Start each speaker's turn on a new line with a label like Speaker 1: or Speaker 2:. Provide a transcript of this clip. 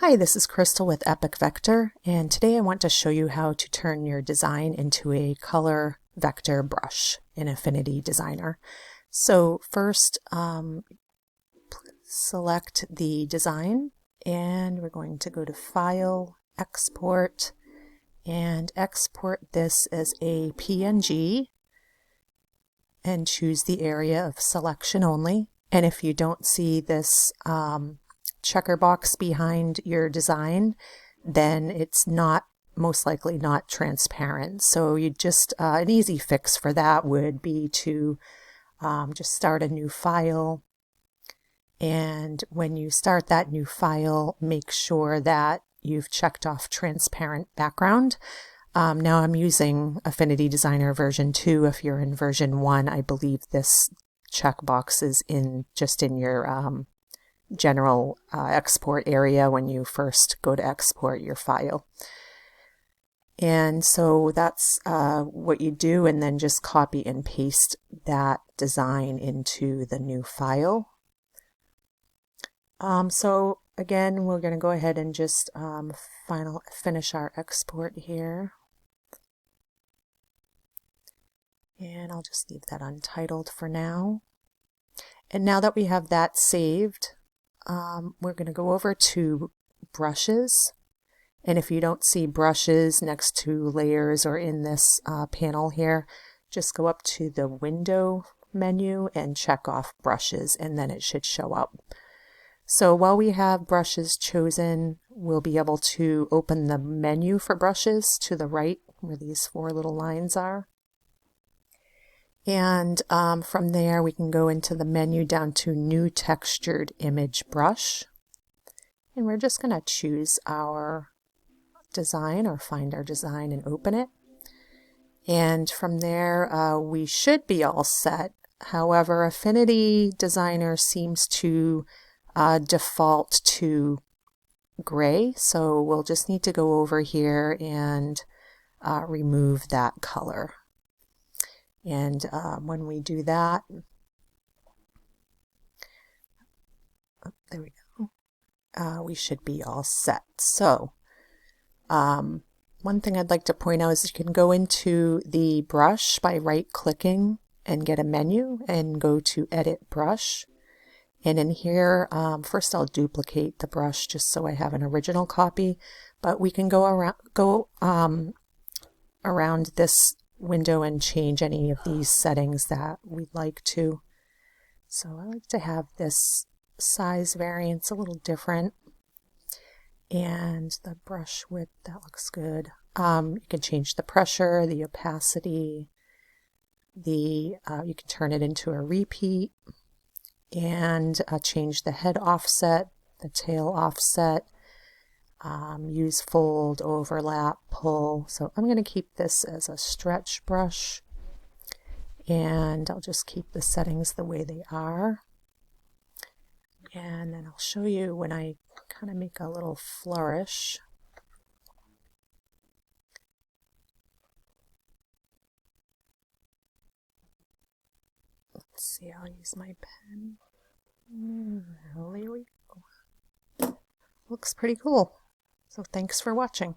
Speaker 1: Hi, this is Crystal with Epic Vector, and today I want to show you how to turn your design into a color vector brush in Affinity Designer. So first, select the design, and we're going to go to File, Export, and export this as a PNG, and choose the area of selection only. And if you don't see this checker box behind your design, then it's most likely not transparent. So you just an easy fix for that would be to just start a new file, and when you start that new file, make sure that you've checked off transparent background. Now I'm using Affinity Designer version 2. If you're in version 1, I believe this checkbox is just in your general export area when you first go to export your file. And so that's what you do, and then just copy and paste that design into the new file. So again, we're going to go ahead and just finish our export here. And I'll just leave that untitled for now. And now that we have that saved, we're going to go over to brushes. And if you don't see brushes next to layers or in this panel here, just go up to the window menu and check off brushes, and then it should show up. So while we have brushes chosen, we'll be able to open the menu for brushes to the right where these 4 little lines are. And from there we can go into the menu down to New Textured Image Brush. And we're just going to choose our design, or find our design and open it. And from there we should be all set. However, Affinity Designer seems to default to gray, so we'll just need to go over here and remove that color. And when we do that, there we go, we should be all set. So one thing I'd like to point out is you can go into the brush by right-clicking and get a menu and go to Edit Brush. And in here, first I'll duplicate the brush just so I have an original copy, but we can go around this window and change any of these settings that we'd like to. So I like to have this size variance a little different, and the brush width, that looks good. You can change the pressure, the opacity, you can turn it into a repeat, and change the head offset, the tail offset, use fold, overlap, pull. So I'm going to keep this as a stretch brush, and I'll just keep the settings the way they are. And then I'll show you when I kind of make a little flourish. Let's see, I'll use my pen. There we go. Looks pretty cool. So thanks for watching.